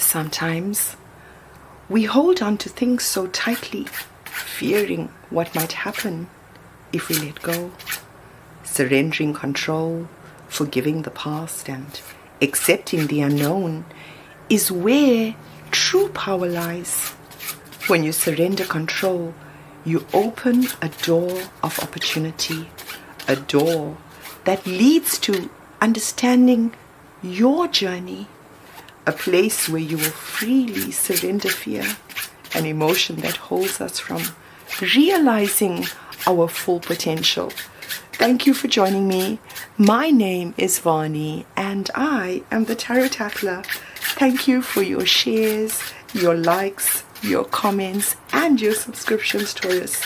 Sometimes we hold on to things so tightly, fearing what might happen if we let go. Surrendering control, forgiving the past, and accepting the unknown is where true power lies. When you surrender control, you open a door of opportunity, a door that leads to understanding your journey, a place where you will freely surrender fear, an emotion that holds us from realizing our full potential. Thank you for joining me. My name is Vani and I am the Tarot Tatle. Thank you for your shares, your likes, your comments and your subscriptions, Taurus.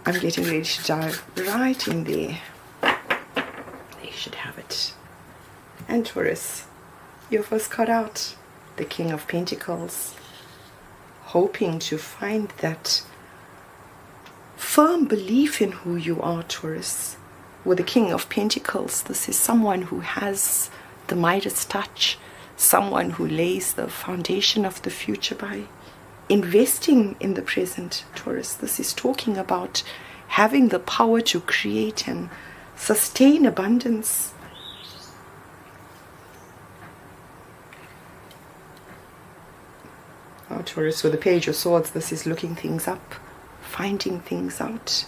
I'm getting ready to dive right in there. They should have it. And Taurus, your first card out, the King of Pentacles, hoping to find that firm belief in who you are, Taurus. With the King of Pentacles, this is someone who has the Midas touch, someone who lays the foundation of the future by investing in the present, Taurus. This is talking about having the power to create and sustain abundance. Oh, Taurus, with the Page of Swords, this is looking things up, finding things out.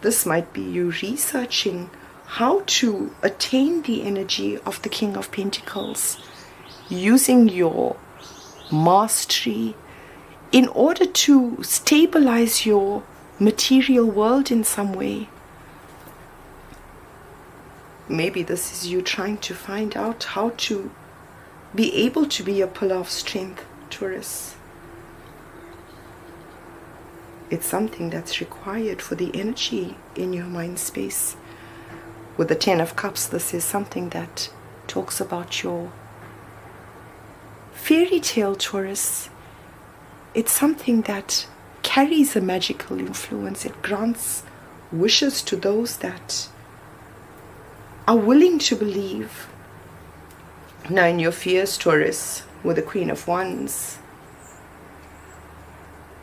This might be you researching how to attain the energy of the King of Pentacles, using your mastery in order to stabilize your material world in some way. Maybe this is you trying to find out how to be able to be a pillar of strength, Taurus. It's something that's required for the energy in your mind space. With the Ten of Cups, this is something that talks about your fairy tale, Taurus. It's something that carries a magical influence. It grants wishes to those that are willing to believe. Now in your fears, Taurus, with the Queen of Wands,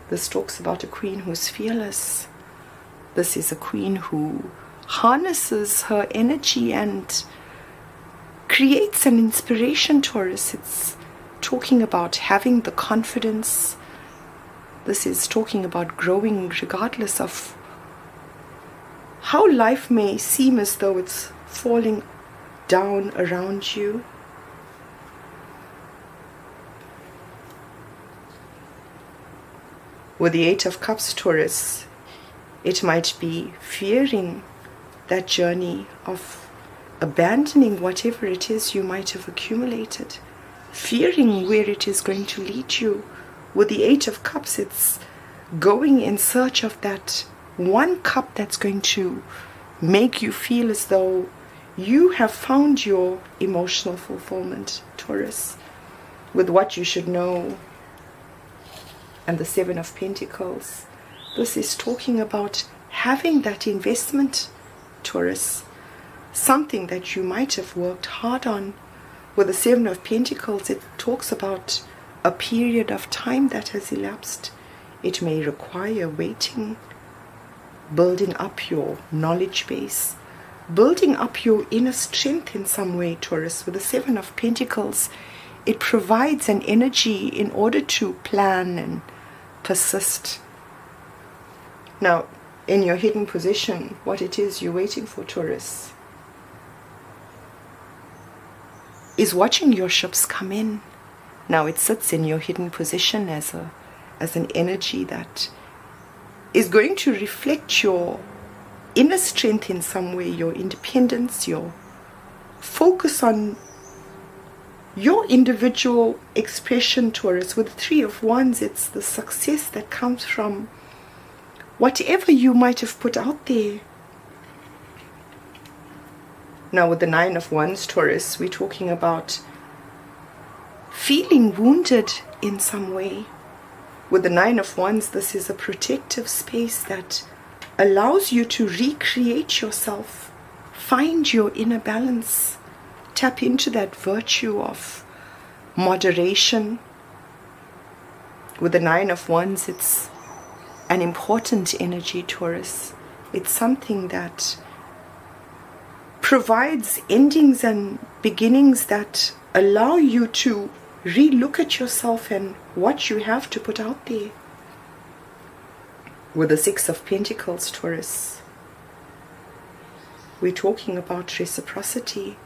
this talks about a queen who's fearless. This is a queen who harnesses her energy and creates an inspiration, Taurus. It's talking about having the confidence. This is talking about growing regardless of how life may seem as though it's falling down around you. With the Eight of Cups, Taurus, it might be fearing that journey of abandoning whatever it is you might have accumulated, fearing where it is going to lead you. With the Eight of Cups, it's going in search of that one cup that's going to make you feel as though you have found your emotional fulfillment, Taurus. With what you should know and the Seven of Pentacles, this is talking about having that investment, Taurus, something that you might have worked hard on. With the Seven of Pentacles, it talks about a period of time that has elapsed. It may require waiting, building up your knowledge base, building up your inner strength in some way, Taurus. With the Seven of Pentacles, it provides an energy in order to plan and persist. Now, in your hidden position, what it is you're waiting for, Taurus, is watching your ships come in. Now, it sits in your hidden position as an energy that is going to reflect your inner strength in some way, your independence, your focus on your individual expression, Taurus. With the Three of Wands, it's the success that comes from whatever you might have put out there. Now with the Nine of Wands, Taurus, we're talking about feeling wounded in some way. With the Nine of Wands, this is a protective space that allows you to recreate yourself, find your inner balance, tap into that virtue of moderation, With the Nine of Wands, it's an important energy, Taurus. It's something that provides endings and beginnings that allow you to re-look at yourself and what you have to put out there. With the Six of Pentacles, Taurus, we're talking about reciprocity,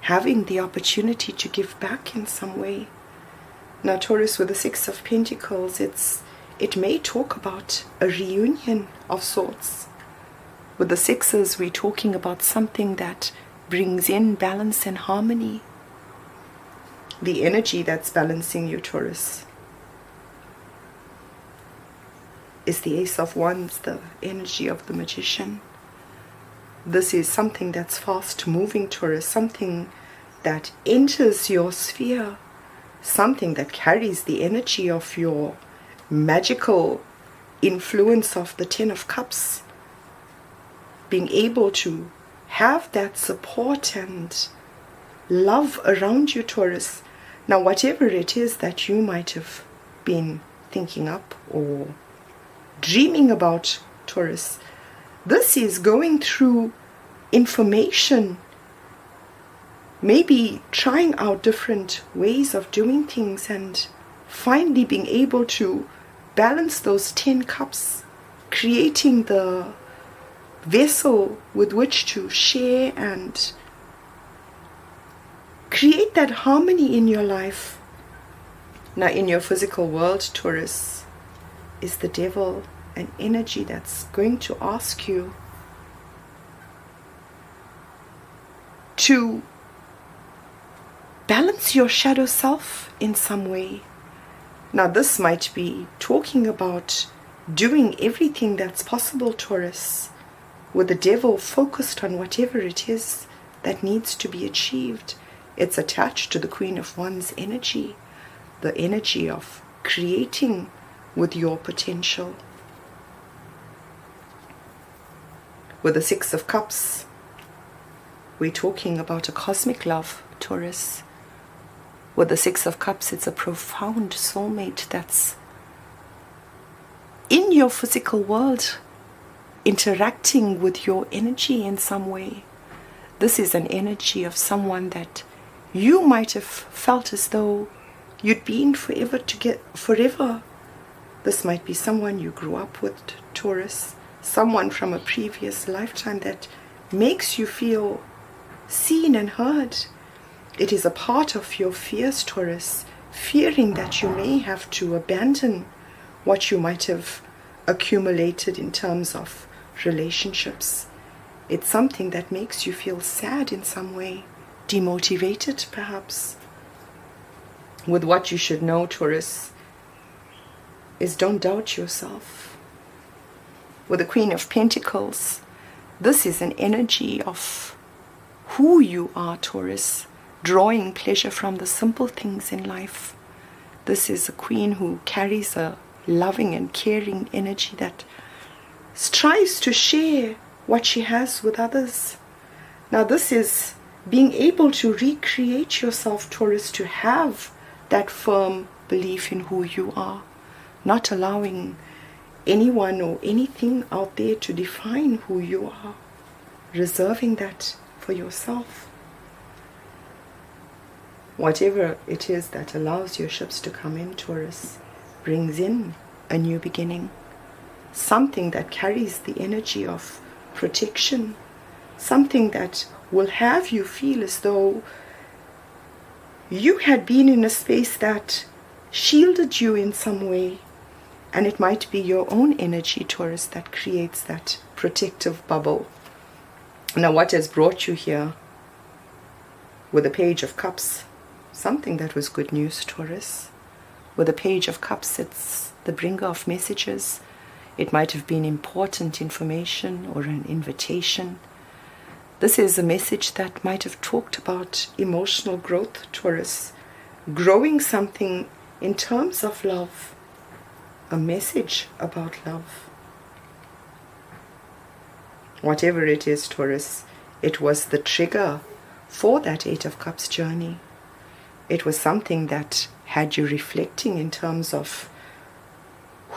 having the opportunity to give back in some way. Now, Taurus, with the Six of Pentacles, it may talk about a reunion of sorts. With the sixes, we're talking about something that brings in balance and harmony. The energy that's balancing you, Taurus, is the Ace of Wands, the energy of the Magician. This is something that's fast moving, Taurus, something that enters your sphere, something that carries the energy of your magical influence of the Ten of Cups. Being able to have that support and love around you, Taurus. Now, whatever it is that you might have been thinking up or dreaming about, Taurus, this is going through information, maybe trying out different ways of doing things and finally being able to balance those 10 cups, creating the vessel with which to share and create that harmony in your life. Now, in your physical world, Taurus, is the devil, an energy that's going to ask you to balance your shadow self in some way. Now, this might be talking about doing everything that's possible, Taurus, with the devil focused on whatever it is that needs to be achieved. It's attached to the Queen of Wands energy, the energy of creating with your potential. With the Six of Cups, we're talking about a cosmic love, Taurus. With the Six of Cups, it's a profound soulmate that's in your physical world, interacting with your energy in some way. This is an energy of someone that you might have felt as though you'd been forever. This might be someone you grew up with, Taurus, someone from a previous lifetime that makes you feel seen and heard. It is a part of your fears, Taurus, fearing that you may have to abandon what you might have accumulated in terms of relationships. It's something that makes you feel sad in some way, demotivated perhaps. With what you should know, Taurus, is don't doubt yourself. With the Queen of Pentacles, this is an energy of who you are, Taurus, drawing pleasure from the simple things in life. This is a queen who carries a loving and caring energy that strives to share what she has with others. Now, this is being able to recreate yourself, Taurus, to have that firm belief in who you are, not allowing anyone or anything out there to define who you are, reserving that for yourself. Whatever it is that allows your ships to come in, Taurus, brings in a new beginning, something that carries the energy of protection, something that will have you feel as though you had been in a space that shielded you in some way, and it might be your own energy, Taurus, that creates that protective bubble. Now, what has brought you here with the Page of Cups? Something that was good news, Taurus. With the Page of Cups, it's the bringer of messages. It might have been important information or an invitation. This is a message that might have talked about emotional growth, Taurus. Growing something in terms of love. A message about love. Whatever it is, Taurus, it was the trigger for that Eight of Cups journey. It was something that had you reflecting in terms of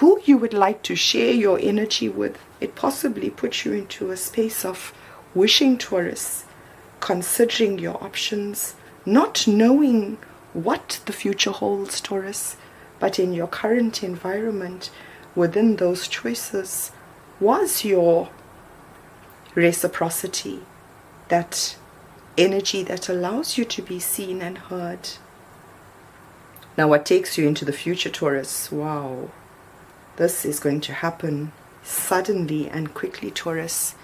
who you would like to share your energy with. It possibly puts you into a space of wishing, Taurus, considering your options, not knowing what the future holds, Taurus, but in your current environment, within those choices, was your reciprocity, that energy that allows you to be seen and heard. Now, what takes you into the future, Taurus? Wow, this is going to happen suddenly and quickly, Taurus.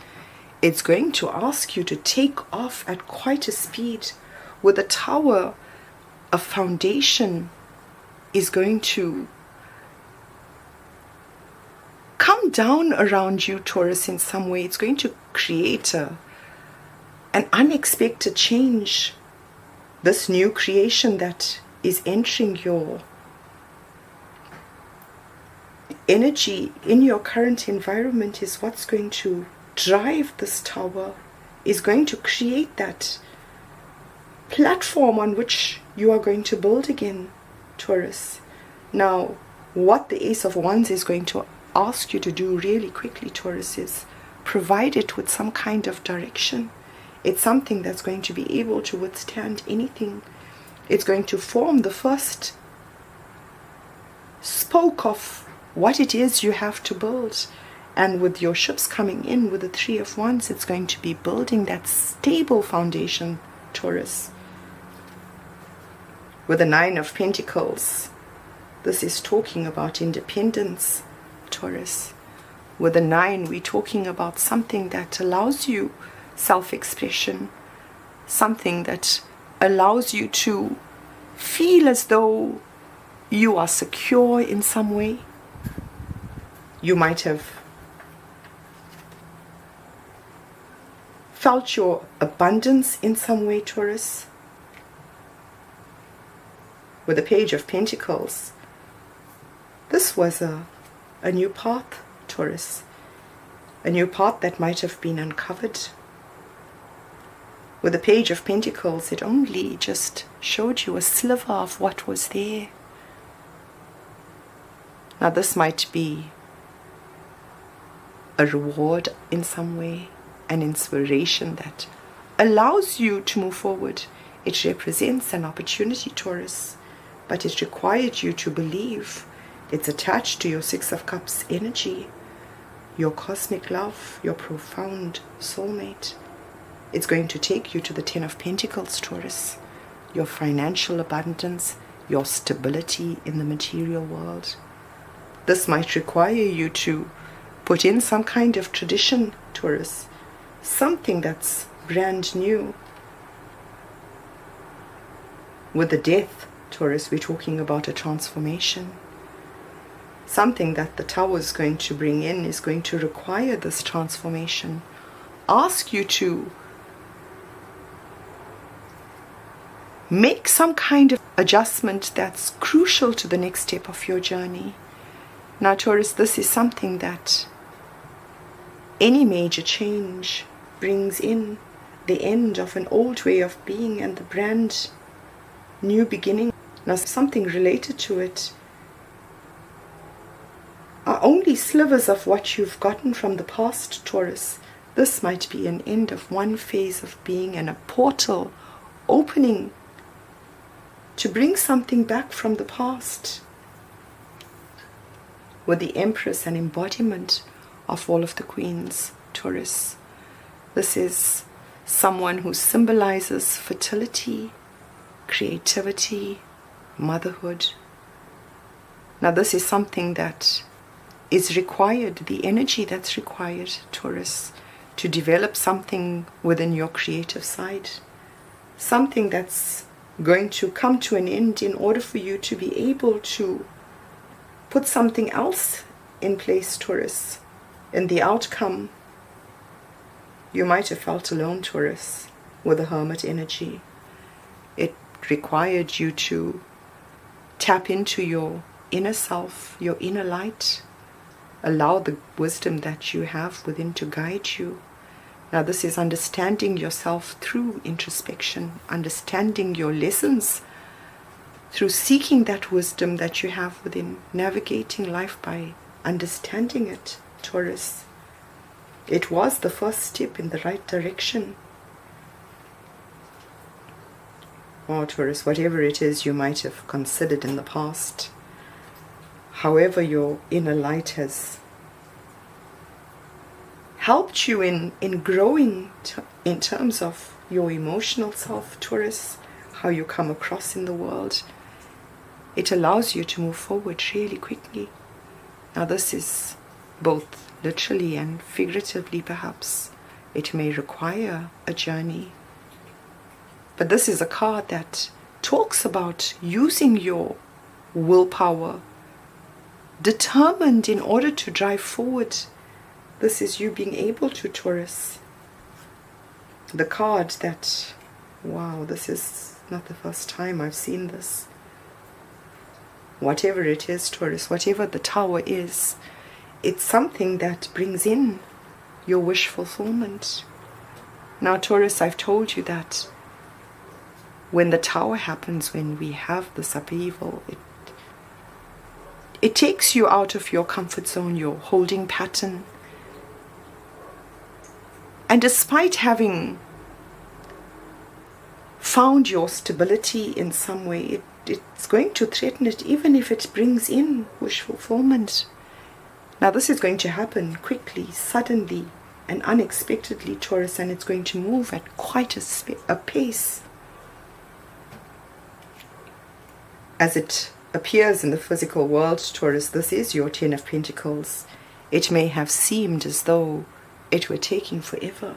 It's going to ask you to take off at quite a speed. With a tower, a foundation is going to come down around you, Taurus, in some way. It's going to create an unexpected change. This new creation that is entering your energy in your current environment is what's going to drive this tower, is going to create that platform on which you are going to build again, Taurus. Now, what the Ace of Wands is going to ask you to do really quickly, Taurus, is provide it with some kind of direction. It's something that's going to be able to withstand anything. It's going to form the first spoke of what it is you have to build. And with your ships coming in with the Three of Wands, it's going to be building that stable foundation, Taurus. With the Nine of Pentacles, this is talking about independence, Taurus. With the Nine, we're talking about something that allows you self-expression, something that allows you to feel as though you are secure in some way. You might have felt your abundance in some way, Taurus. With the Page of Pentacles, this was a new path, Taurus. A new path that might have been uncovered. With the Page of Pentacles, it only just showed you a sliver of what was there. Now this might be a reward in some way, an inspiration that allows you to move forward. It represents an opportunity, Taurus, but it required you to believe. It's attached to your Six of Cups energy, your cosmic love, your profound soulmate. It's going to take you to the Ten of Pentacles, Taurus, your financial abundance, your stability in the material world. This might require you to put in some kind of tradition, Taurus, something that's brand new. With the Death, Taurus, we're talking about a transformation. Something that the Tower is going to bring in is going to require this transformation. Ask you to make some kind of adjustment that's crucial to the next step of your journey. Now, Taurus, this is something that any major change brings in the end of an old way of being and the brand new beginning. Now, something related to it are only slivers of what you've gotten from the past, Taurus. This might be an end of one phase of being and a portal opening to bring something back from the past. With the Empress, an embodiment of all of the queens, Taurus. This is someone who symbolizes fertility, creativity, motherhood. Now this is something that is required, the energy that's required, Taurus, to develop something within your creative side. Something that's going to come to an end in order for you to be able to put something else in place, Taurus. In the outcome, you might have felt alone, Taurus, with the Hermit energy. It required you to tap into your inner self, your inner light. Allow the wisdom that you have within to guide you. Now this is understanding yourself through introspection, understanding your lessons through seeking that wisdom that you have within, navigating life by understanding it, Taurus. It was the first step in the right direction. Oh, Taurus, whatever it is you might have considered in the past, however your inner light has helped you in growing in terms of your emotional self, Taurus, how you come across in the world, it allows you to move forward really quickly. Now this is both literally and figuratively, perhaps. It may require a journey. But this is a card that talks about using your willpower, determined in order to drive forward. This is you being able to, Taurus. The card that, wow, this is not the first time I've seen this. Whatever it is, Taurus, whatever the Tower is, it's something that brings in your wish fulfillment. Now, Taurus, I've told you that when the Tower happens, when we have this upheaval, it takes you out of your comfort zone, your holding pattern. And despite having found your stability in some way, it's going to threaten it, even if it brings in wish fulfillment. Now this is going to happen quickly, suddenly, and unexpectedly, Taurus, and it's going to move at quite a pace. As it appears in the physical world, Taurus, this is your Ten of Pentacles. It may have seemed as though it were taking forever.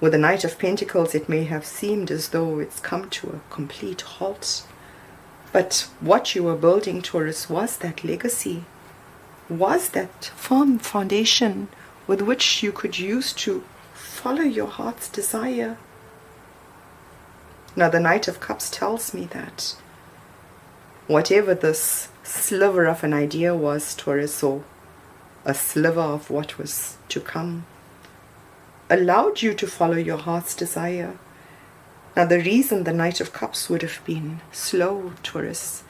With the Knight of Pentacles, it may have seemed as though it's come to a complete halt. But what you were building, Taurus, was that legacy, was that firm foundation with which you could use to follow your heart's desire. Now the Knight of Cups tells me that whatever this sliver of an idea was, Taurus, or a sliver of what was to come, allowed you to follow your heart's desire. Now the reason the Knight of Cups would have been slow, Taurus,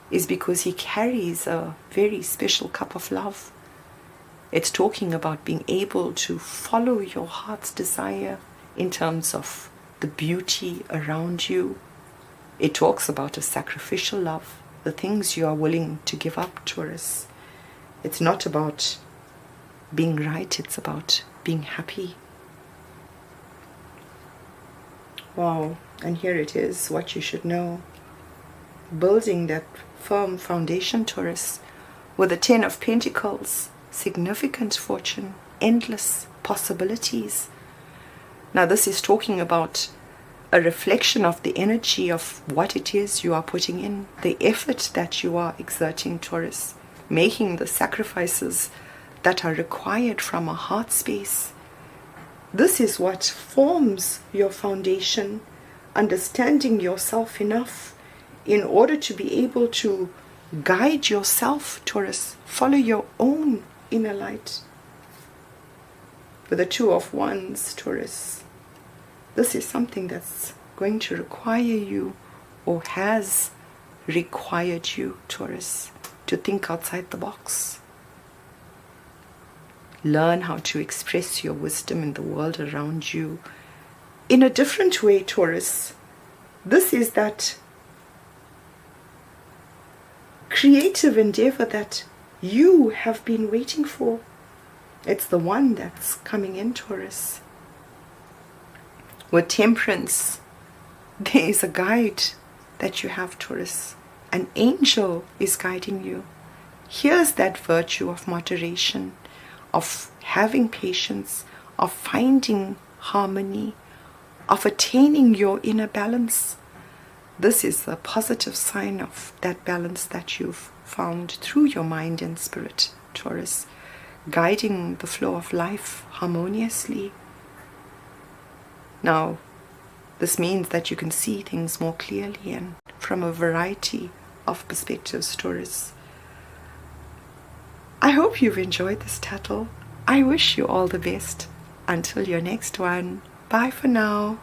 is because he carries a very special cup of love. It's talking about being able to follow your heart's desire in terms of the beauty around you. It talks about a sacrificial love, the things you are willing to give up, Taurus. It's not about being right, it's about being happy. Wow, and here it is, what you should know. Building that firm foundation, Taurus, with the Ten of Pentacles, significant fortune, endless possibilities. Now this is talking about a reflection of the energy of what it is you are putting in, the effort that you are exerting, Taurus, making the sacrifices that are required from a heart space. This is what forms your foundation, understanding yourself enough in order to be able to guide yourself, Taurus, follow your own inner light. With the Two of Wands, Taurus, this is something that's going to require you, or has required you, Taurus, to think outside the box. Learn how to express your wisdom in the world around you in a different way, Taurus. This is that creative endeavor that you have been waiting for. It's the one that's coming in, Taurus. With Temperance, there is a guide that you have, Taurus. An angel is guiding you. Here's that virtue of moderation, of having patience, of finding harmony, of attaining your inner balance. This is a positive sign of that balance that you've found through your mind and spirit, Taurus, guiding the flow of life harmoniously. Now, this means that you can see things more clearly and from a variety of perspectives, Taurus. I hope you've enjoyed this Tatle. I wish you all the best. Until your next one. Bye for now.